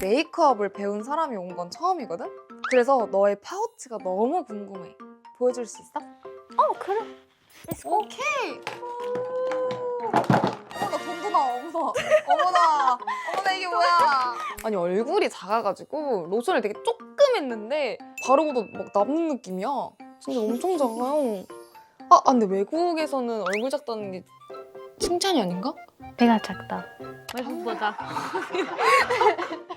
메이크업을 배운 사람이 온 건 처음이거든? 그래서 너의 파우치가 너무 궁금해. 보여줄 수 있어? 그래. 오케이! 나 돈도 나와, 어머나. 어머나. 어머나, 이게 뭐야. 아니, 얼굴이 작아가지고 로션을 되게 조금 했는데 바르고도 막 남는 느낌이야. 진짜 엄청 작아요. 근데 외국에서는 얼굴 작다는 게 칭찬이 아닌가? 배가 작다. 외국보다.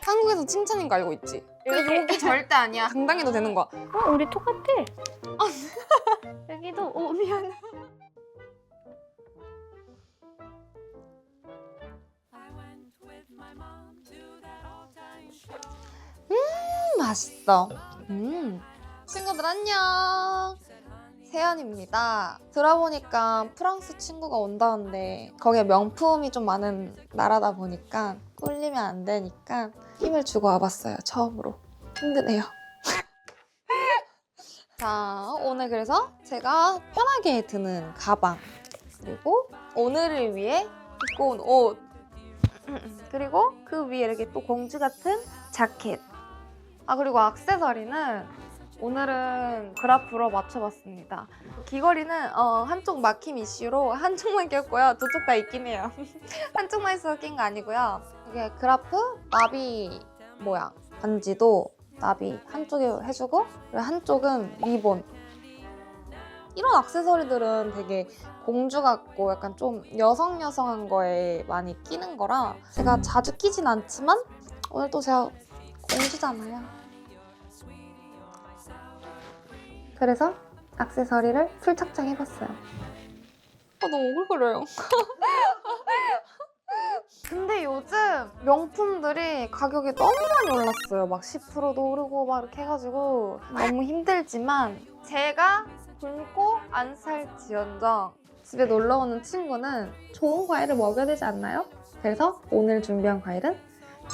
한국에서 칭찬인 거 알고 있지? 근데 여기 절대 아니야. 당당해도 되는 거야. 우리 똑같아. 여기도 미안. 맛있어. 친구들 안녕. 세연입니다. 들어보니까 프랑스 친구가 온다는데 거기에 명품이 좀 많은 나라다 보니까 꿀리면 안 되니까 힘을 주고 와봤어요. 처음으로. 힘드네요. 자, 오늘 그래서 제가 편하게 드는 가방, 그리고 오늘을 위해 입고 온 옷, 그리고 그 위에 이렇게 또 공주 같은 자켓. 그리고 액세서리는 오늘은 그라프로 맞춰봤습니다. 귀걸이는 한쪽 막힘 이슈로 한쪽만 꼈고요. 두 쪽 다 있긴 해요. 한쪽만 있어서 낀 거 아니고요. 이게 그라프 나비 모양 반지도 나비 한쪽에 해주고, 그리고 한쪽은 리본. 이런 액세서리들은 되게 공주 같고 약간 좀 여성한 거에 많이 끼는 거라 제가 자주 끼진 않지만 오늘 또 제가 공주잖아요. 그래서 액세서리를 풀착장해봤어요. 너무 오글거려요. 근데 요즘 명품들이 가격이 너무 많이 올랐어요. 막 10%도 오르고 막 이렇게 해가지고 너무 힘들지만 제가 굶고 안 살지언정 집에 놀러 오는 친구는 좋은 과일을 먹여야 되지 않나요? 그래서 오늘 준비한 과일은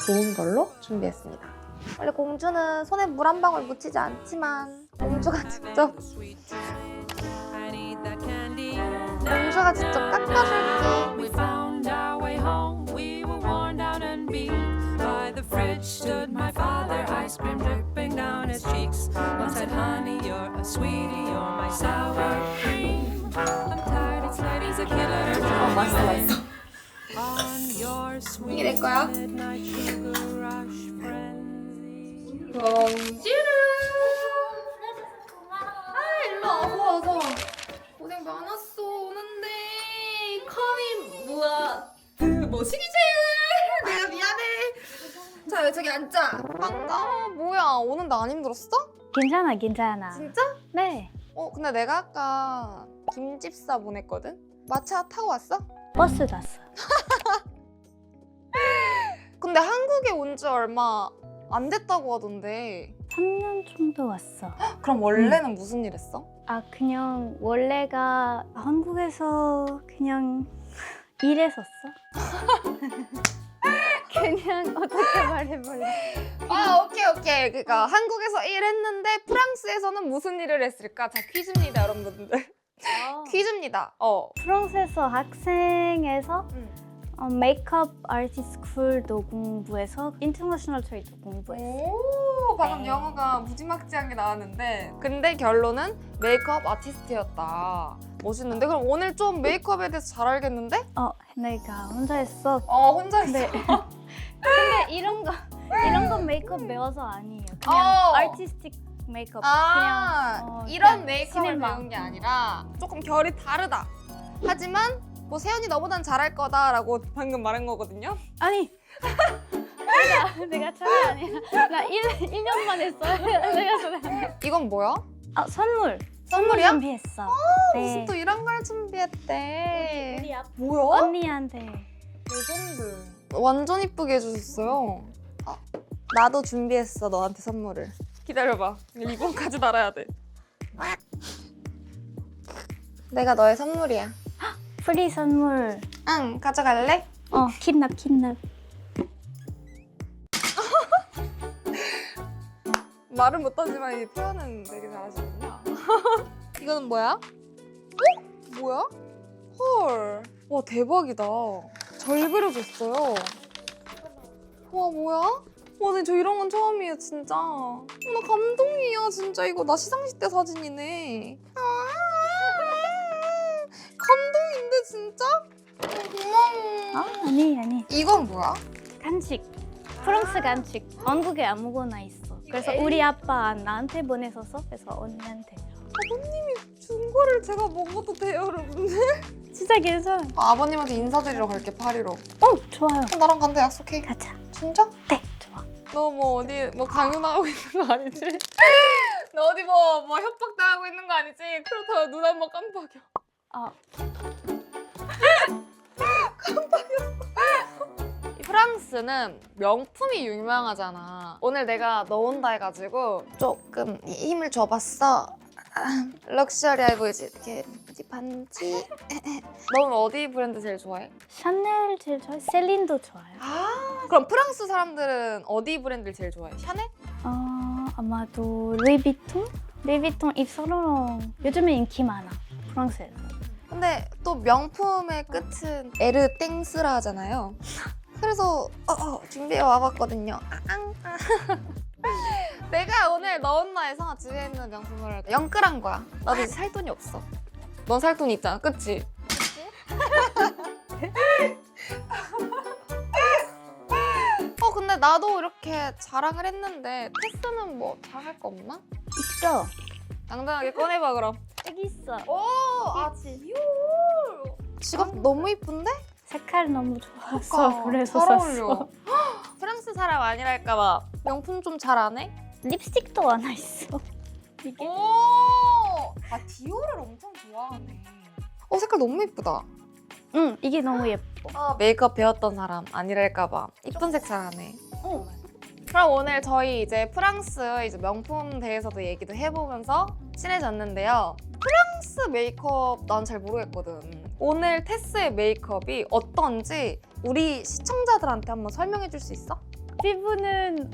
좋은 걸로 준비했습니다. 원래 공주는 손에 물 한 방울 묻히지 않지만 공주가 직접 깎아줄게. We found our way home. We were worn down and beat. By the fridge stood my father, ice cream dripping down his cheeks. One said, honey, you're a sweetie, you're my sour cream. I'm tired, it's late, he's a killer. 맛있어. On your sweet 이게 내 거야? midnight sugar rush frenzy. 공주를 일로 와서 고생 많았어. 오는데 컴이 뭐야? 뭐시기지? 내가 미안해. 자, 저기 앉자. 반가워. 뭐야, 오는데 안 힘들었어? 괜찮아. 진짜? 네. 근데 내가 아까 김집사 보냈거든? 마차 타고 왔어? 버스 탔어. 근데 한국에 온 지 얼마 안 됐다고 하던데 3년 정도 왔어. 그럼 원래는 무슨 일 했어? 그냥 원래가 한국에서 그냥 일했었어. 그냥 어떻게 말해볼래? 오케이. 그러니까 한국에서 일했는데 프랑스에서는 무슨 일을 했을까? 자, 퀴즈입니다, 여러분들. 퀴즈입니다. 프랑스에서 학생에서 메이크업 아티스트 스쿨도 공부해서 인터내셔널 트레이드 공부했어. 오, 방금 영어가 무지막지하게 나왔는데 근데 결론은 메이크업 아티스트였다. 멋있는데? 그럼 오늘 좀 메이크업에 대해서 잘 알겠는데? 내가 혼자 했어. 혼자 했어. 근데 이런 거 메이크업 배워서 아니에요. 그냥 아티스틱 메이크업. 그냥 이런 그냥 메이크업을 시네마. 배운 게 아니라 조금 결이 다르다. 하지만 뭐 세연이 너보단 잘할 거다라고 방금 말한 거거든요. 아니. 내가 잘해 아니야. 나 1년만 했어. 내가 잘해. 이건 뭐야? 선물. 선물이야? 준비했어. 무슨 또 이런 걸 준비했대. 우리 뭐야? 언니한테. 레전드. 완전 이쁘게 해주셨어요. 나도 준비했어, 너한테 선물을. 기다려봐. 리본까지 달아야 돼. 내가 너의 선물이야. 프리 선물. 응, 가져갈래? kitnap. 말은 못하지만 이 표현은 되게 잘하시는구나. 이거는 뭐야? 뭐야? 헐. 와, 대박이다. 절 그려줬어요. 와, 뭐야? 와, 근데 저 이런 건 처음이에요, 진짜. 나 감동이야, 진짜. 이거 나 시상식 때 사진이네. 감동인데, 진짜? 고마워. 아니. 이건 뭐야? 간식. 프랑스 간식. 한국에 아무거나 있어. 그래서 우리 아빠 나한테 보내줘서 그래서 언니한테. 아버님이 준 거를 제가 먹어도 돼요, 여러분들? 진짜 괜찮아. 아버님한테 인사드리러 갈게, 파리로. 좋아요. 나랑 간다 약속해. 가자. 진짜? 네, 좋아. 너 뭐 어디 뭐 강요당하고 있는 거 아니지? 너 어디 뭐 협박당하고 있는 거 아니지? 그렇다고 눈 한번 깜빡여. 아, 프랑스는 명품이 유명하잖아. 오늘 내가 너 온다 해가지고 조금 힘을 줘봤어. 럭셔리해 보이지? 이렇게 반지. 너는 어디 브랜드 제일 좋아해? 샤넬 제일 좋아해. 셀린도 좋아요. 그럼 프랑스 사람들은 어디 브랜드를 제일 좋아해? 샤넬? 아마도 루이비통? 루이비통, 입사로롱 요즘에 인기 많아. 프랑스에서. 근데 또 명품의 끝은 에르땡스라 하잖아요. 그래서 준비해 와봤거든요. 내가 오늘 너 온나에서 집에 있는 명품을 영끌한 거야. 나도 이제 살 돈이 없어. 넌 살 돈이 있잖아, 그치? 근데 나도 이렇게 자랑을 했는데 테스는 뭐 자랑할 거 없나? 있어. 당당하게 꺼내봐 그럼. 여기 있어. 그치. 지갑 너무 이쁜데? 색깔 너무 좋아서 그래서 잘 샀어. 어울려. 프랑스 사람 아니랄까봐 명품 좀 잘 안 해? 립스틱도 하나 있어. 이게 디올을 엄청 좋아하네. 색깔 너무 예쁘다. 응, 이게 너무 예뻐. 메이크업 배웠던 사람 아니랄까봐 이쁜 색 잘하네. 그럼 오늘 저희 이제 프랑스 이제 명품 대해서도 얘기도 해보면서 친해졌는데요. 프랑스 메이크업 난 잘 모르겠거든. 오늘 테스의 메이크업이 어떤지 우리 시청자들한테 한번 설명해 줄 수 있어? 피부는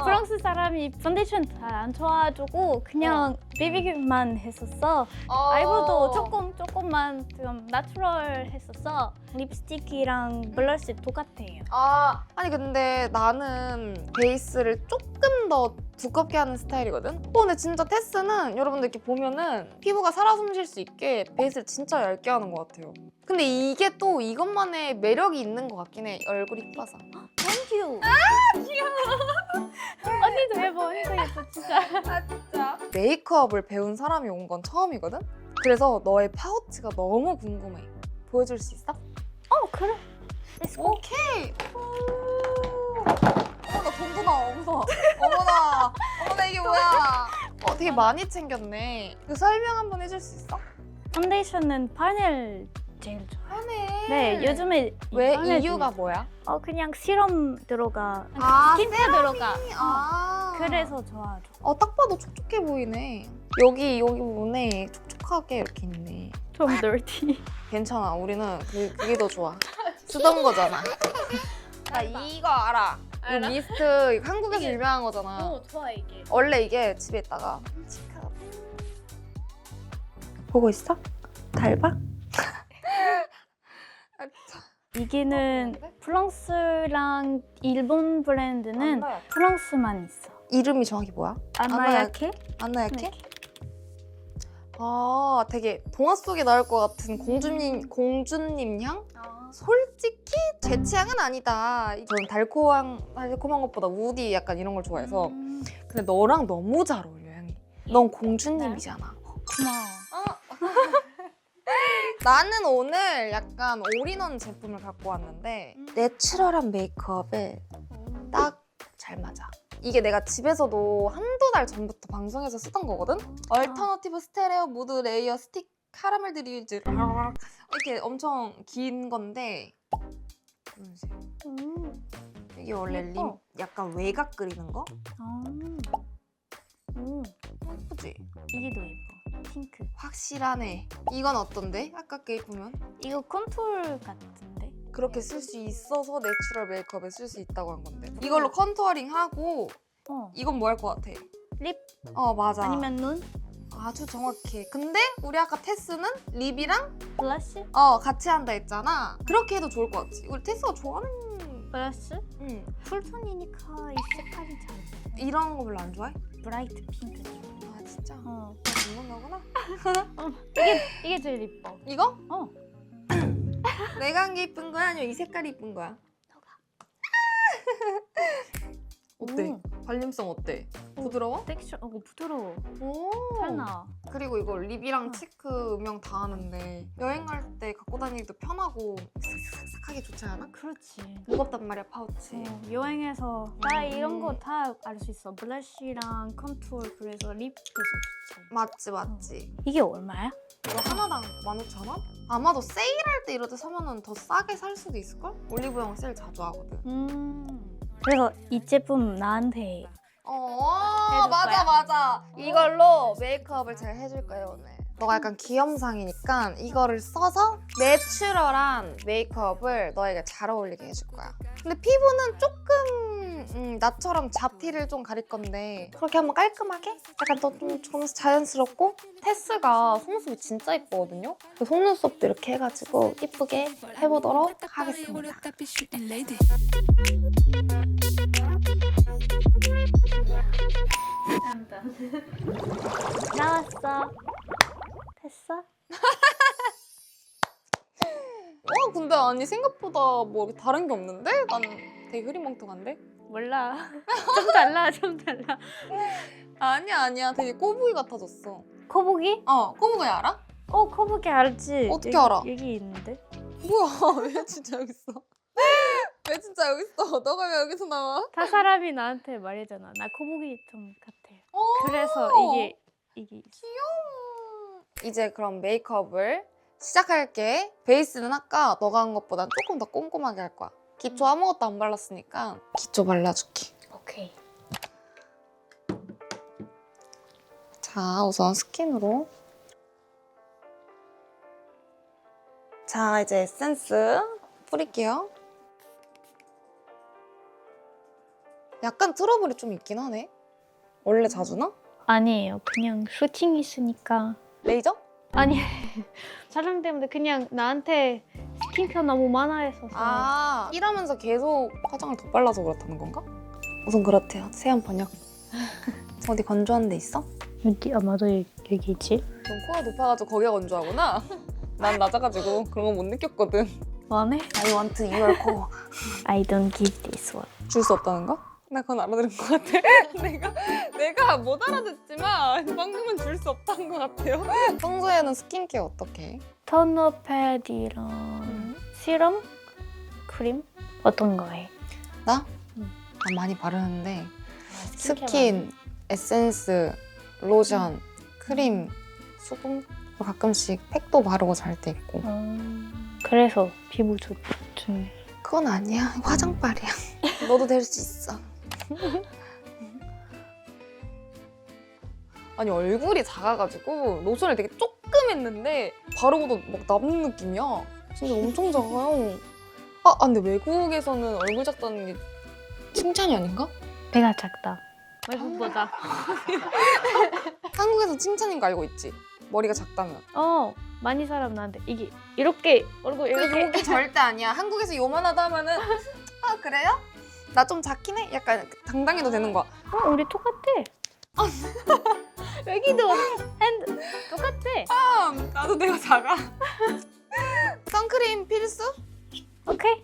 프랑스 사람이 파운데이션 잘 안 좋아가지고 그냥 베이비큐만 했었어. 아이브도 조금만 좀 나추럴 했었어. 립스틱이랑 블러쉬 똑같아요. 아니 근데 나는 베이스를 조금 더 두껍게 하는 스타일이거든? 근데 진짜 테스는 여러분들 이렇게 보면은 피부가 살아 숨쉴 수 있게 베이스를 진짜 얇게 하는 것 같아요. 근데 이게 또 이것만의 매력이 있는 것 같긴 해. 얼굴이 이뻐서. 땡큐. 언니도 예뻐, 언니도 예뻐 진짜. 메이크업을 배운 사람이 온 건 처음이거든? 그래서 너의 파우치가 너무 궁금해. 보여줄 수 있어? 그래. Let's go. 오케이! 어머나 돈도 나와, 어머나 이게 뭐야? 되게 많이 챙겼네. 그 설명 한번 해줄 수 있어? 파운데이션은 파넬 제일 좋아. 하네. 네, 요즘에 왜 파넬 이유가 제일 뭐야? 좋아. 그냥 시럼 들어가. 스킨케어 들어가. 그래서 좋아. 딱 봐도 촉촉해 보이네. 여기 부분에 촉촉하게 이렇게 있네. 좀 dirty. 괜찮아. 우리는 그게 더 좋아. 쓰던 거잖아. 나 이거 알아. 이 미스트 이거 한국에서 유명한 거잖아. 좋아 이게. 원래 이게 집에 있다가 보고 있어? 달바? 이게는 프랑스랑 일본 브랜드는 프랑스만 있어. 이름이 정확히 뭐야? 안나야케? 안나야케? 되게 동화 속에 나올 것 같은 공주님 향? 솔직히 제 취향은 아니다. 저는 달콤한 것보다 우디 약간 이런 걸 좋아해서. 근데 너랑 너무 잘 어울려, 향이. 넌 공주님이잖아. 고마워. 나는 오늘 약간 올인원 제품을 갖고 왔는데 내추럴한 메이크업에 딱 잘 맞아. 이게 내가 집에서도 한두 달 전부터 방송에서 쓰던 거거든? 얼터너티브 스테레오 무드 레이어 스틱 카라멜 드리즈 이렇게 엄청 긴 건데 이게 원래 예뻐. 약간 외곽 그리는 거? 예쁘지? 이게 더 예뻐. 핑크. 확실하네. 이건 어떤데? 아깝게 예쁘면? 이거 컨투어 같은데? 그렇게 쓸 수 있어서 내추럴 메이크업에 쓸 수 있다고 한 건데 이걸로 컨투어링 하고 이건 뭐 할 것 같아? 립? 맞아. 아니면 눈? 아주 정확해. 근데 우리 아까 테스는 립이랑 블러쉬? 같이 한다 했잖아. 그렇게 해도 좋을 것 같지. 우리 테스가 좋아하는 블러쉬? 응. 쿨톤이니까 이 색깔이 잘. 이런 거 별로 안 좋아해? 브라이트 핑크 좀. 아 진짜? 어. 먹는 거구나? 이게 제일 이뻐. 이거? 어. 내가 한 게 이쁜 거야? 아니면 이 색깔이 이쁜 거야? 어때? 발림성 어때? 부드러워? 텍스처 부드러워. 오. 잘 나와. 그리고 이거 립이랑 치크 음영 다 하는데 여행 갈 때 갖고 다니기도 편하고 싹싹하게 좋지 않아? 그렇지. 무겁단 말이야 파우치. 여행에서 나 이런 거 다 알 수 있어. 블러쉬랑 컨투어 그래서 립 그래서 좋지. 맞지 맞지. 이게 얼마야? 이거 하나당 15,000원? 아마도 세일할 때 이럴 때 사면은 더 싸게 살 수도 있을걸? 올리브영 세일 자주 하거든. 그래서 이 제품 나한테 해줄 맞아 거야? 맞아. 이걸로 메이크업을 제가 해줄 거예요 오늘. 너가 약간 귀염상이니까 이거를 써서 내추럴한 메이크업을 너에게 잘 어울리게 해줄 거야. 근데 피부는 조금 나처럼 잡티를 좀 가릴 건데 그렇게 한번 깔끔하게 약간 좀 자연스럽고 테스가 속눈썹이 진짜 예쁘거든요. 그 속눈썹도 이렇게 해가지고 예쁘게 해보도록 하겠습니다. 나왔어. 됐어? 근데 아니 생각보다 뭐 다른 게 없는데? 난 되게 흐리멍텅한데? 몰라. 좀 달라, 좀 달라. 아니야 되게 꼬부기 같아졌어. 코보기? 꼬부기 알아? 코보기 알지? 어떻게 알아? 여기 있는데. 뭐야 왜 진짜 여기 있어? 왜 진짜 여기 있어? 너가 왜 여기서 나와? 다 사람이 나한테 말했잖아. 나 코보기 좀 같아. 그래서 이게 있어. 귀여워. 이제 그럼 메이크업을 시작할게. 베이스는 아까 너가 한 것보다 조금 더 꼼꼼하게 할 거야. 기초 아무것도 안 발랐으니까 기초 발라줄게. 오케이. 자, 우선 스킨으로. 자, 이제 에센스 뿌릴게요. 약간 트러블이 좀 있긴 하네. 원래 자주 나? 아니에요. 그냥 슈팅 있으니까. 레이저? 아니 촬영 때문에 그냥 나한테 스킨케어 너무 많아 했어서. 일하면서 계속 화장을 더 발라서 그렇다는 건가? 우선 그렇대요. 세안 번역. 어디 건조한 데 있어? 어디 아마도 여기 있지? 넌 코가 높아가지고 거기가 건조하구나. 난 낮아가지고 그런 거 못 느꼈거든. 뭐네? I want your core. I don't give this one. 줄 수 없다는 거? 나 그건 알아들은 것 같아. 내가 못 알아듣지만 방금은 줄 수 없다는 것 같아요. 평소에는 스킨케어 어떻게 해? 토너 패드랑 시럼? 크림? 어떤 거 해? 나? 응. 난 많이 바르는데 스킨케어 스킨, 에센스, 로션, 크림, 수분 가끔씩 팩도 바르고 잘 때 있고. 그래서 피부 좋지. 그건 아니야. 화장빨이야. 너도 될 수 있어. 아니 얼굴이 작아가지고 로션을 되게 조금 했는데 바르고도 막 남는 느낌이야. 진짜 엄청 작아요. 근데 외국에서는 얼굴 작다는 게 칭찬이 아닌가? 배가 작다. 외국보다. 한국에서 칭찬인 거 알고 있지? 머리가 작다면. 많이 사람 나한테 이게 이렇게 얼굴 이렇게. 이게 절대 아니야. 한국에서 요만하다 하면은 그래요? 나 좀 작긴 해? 약간 당당해도 되는 거야. 우리 똑같아. 여기도 핸드 똑같아. 나도 내가 작아. 선크림 필수? 오케이.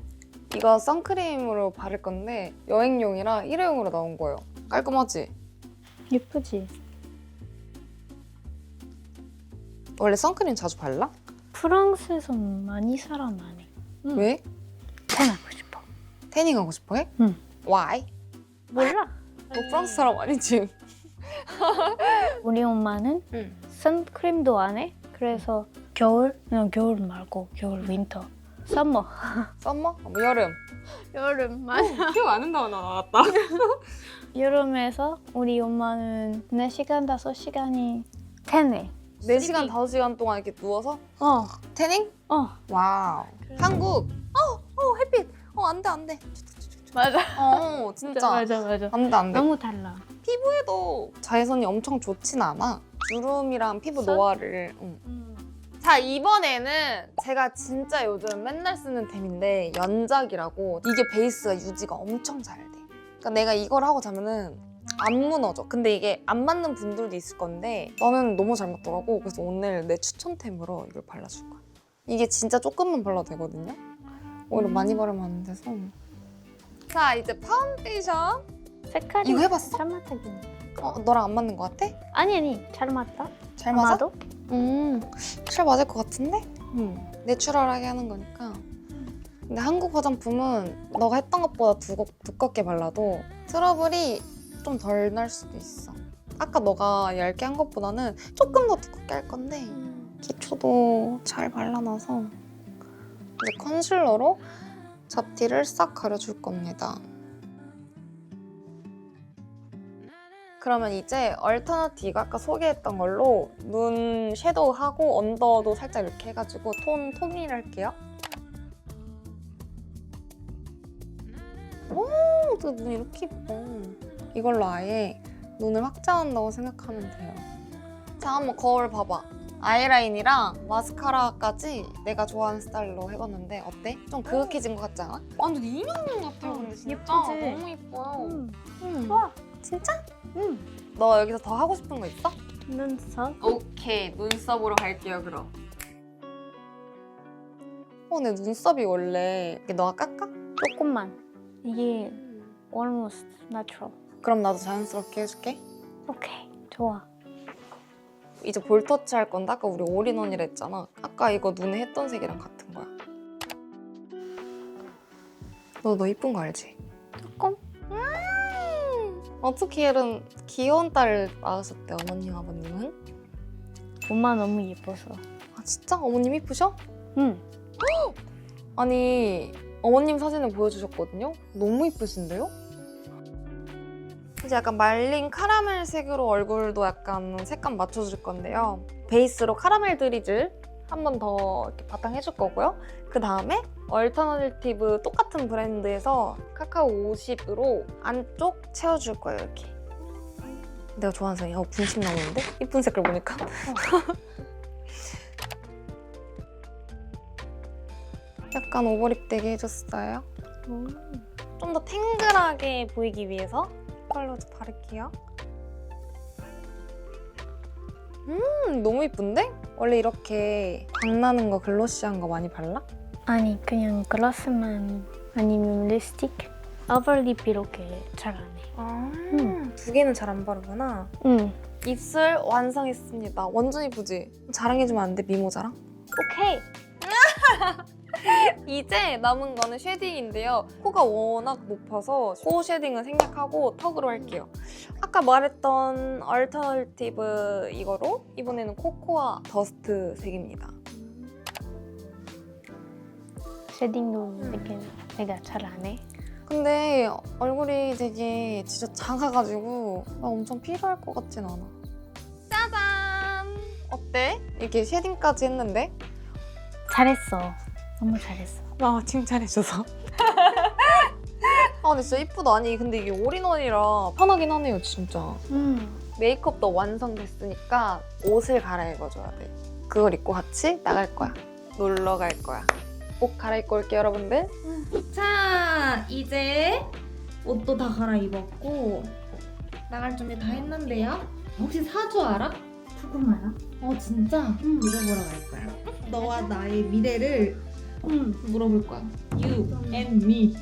이거 선크림으로 바를 건데 여행용이라 일회용으로 나온 거예요. 깔끔하지? 예쁘지? 원래 선크림 자주 발라? 프랑스에서 많이 사람 안 해. 왜? 태어나고 싶어. 태닝 하고 싶어 해? 응. Why? 몰라. 너 프랑스 사람 아니지? 우리 엄마는 응. 선크림도 안 해. 그래서 그냥 겨울 말고 겨울 윈터. 썸머. 썸머? 여름. 여름 맞아. 기억 안 난다 나왔다. 여름에서 우리 엄마는 4시간, 5시간이 태네. 4시간, 5시간 동안 이렇게 누워서 태닝? 와우. 한국. 햇빛. 안 돼. 맞아. 진짜. 맞아. 안 돼. 너무 달라. 피부에도 자외선이 엄청 좋진 않아. 주름이랑 피부 선? 노화를. 잘 자, 이번에는 제가 진짜 요즘 맨날 쓰는 템인데 연작이라고 이게 베이스가 유지가 엄청 잘 돼. 그러니까 내가 이걸 하고 자면은 안 무너져. 근데 이게 안 맞는 분들도 있을 건데 나는 너무 잘 맞더라고. 그래서 오늘 내 추천템으로 이걸 발라줄 거야. 이게 진짜 조금만 발라도 되거든요. 오히려 많이 바르면 안 돼서. 자, 이제 파운데이션. 색깔이 이거 해봤어? 잘 맞긴 해. 너랑 안 맞는 것 같아? 아니 잘 맞다. 잘 맞아? 아마도? 잘 맞을 것 같은데? 내추럴하게 하는 거니까. 근데 한국 화장품은 너가 했던 것보다 두껍게 발라도 트러블이 좀 덜 날 수도 있어. 아까 너가 얇게 한 것보다는 조금 더 두껍게 할 건데 기초도 잘 발라놔서 이제 컨실러로 잡티를 싹 가려줄 겁니다. 그러면 이제 얼터너티브 아까 소개했던 걸로 눈 섀도우 하고 언더도 살짝 이렇게 해가지고 톤일 할게요. 오, 저 눈 이렇게 예뻐. 이걸로 아예 눈을 확장한다고 생각하면 돼요. 자, 한번 거울 봐봐. 아이라인이랑 마스카라까지 내가 좋아하는 스타일로 해봤는데 어때? 좀 그윽해진 것 같지 않아? 완전 인형 같아요, 근데 진짜. 예쁘지? 너무 예뻐요. 좋아. 진짜? 너 여기서 더 하고 싶은 거 있어? 눈썹. 오케이, 눈썹으로 갈게요, 그럼. 내 눈썹이 원래 이렇게 너가 깎아? 조금만. 이게 almost natural. 그럼 나도 자연스럽게 해줄게. 오케이. 좋아. 이제 볼터치 할 건데 아까 우리 올인원이라 했잖아. 아까 이거 눈에 했던 색이랑 같은 거야. 너 이쁜 거 알지? 조금. 어떻게 이런 귀여운 딸을 낳으셨대, 어머님, 아버님은? 엄마 너무 예뻐서. 아, 진짜? 어머님 이쁘셔? 응. 아니, 어머님 사진을 보여주셨거든요? 너무 이쁘신데요? 이제 약간 말린 카라멜 색으로 얼굴도 약간 색감 맞춰줄 건데요. 베이스로 카라멜 드리즐 한 번 더 이렇게 바탕 해줄 거고요. 그 다음에 얼터너티브 똑같은 브랜드에서 카카오 50으로 안쪽 채워줄 거예요, 이렇게. 내가 좋아하는 색이야. 분심 나오는데? 이쁜 색깔 보니까. 약간 오버립되게 해줬어요. 좀 더 탱글하게 보이기 위해서 컬러도 바를게요. 너무 이쁜데? 원래 이렇게 광나는 거, 글로시한 거 많이 발라? 아니 그냥 글라스만 아니면 립스틱. 오버립 이렇게 잘 안 해. 두 개는 잘 안 바르구나. 응. 입술 완성했습니다. 완전 이쁘지? 자랑해주면 안 돼, 미모 자랑? 오케이. 이제 남은 거는 쉐딩인데요. 코가 워낙 높아서 코 쉐딩은 생략하고 턱으로 할게요. 아까 말했던 얼터너티브 이거로 이번에는 코코아 더스트 색입니다. 쉐딩도 이렇게 내가 잘 안 해. 근데 얼굴이 되게 진짜 작아가지고 나 엄청 필요할 것 같진 않아. 짜잔! 어때? 이렇게 쉐딩까지 했는데? 잘했어. 너무 잘했어. 아, 칭찬해줘서. 근데 진짜 이쁘다. 아니 근데 이게 올인원이라 편하긴 하네요, 진짜. 메이크업도 완성됐으니까 옷을 갈아입어줘야 돼. 그걸 입고 같이 나갈 거야. 놀러 갈 거야. 옷 갈아입고 올게요, 여러분들. 자, 이제 옷도 다 갈아입었고 나갈 준비 다 했는데요. 혹시 사주 알아? 조금 알아? 진짜? 이거 보러 갈 거야. 너와 나의 미래를 물어볼 거야. You and me.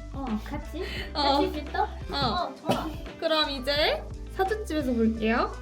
같이? 어. 같이 또? 어. 좋아. 그럼 이제 사진집에서 볼게요.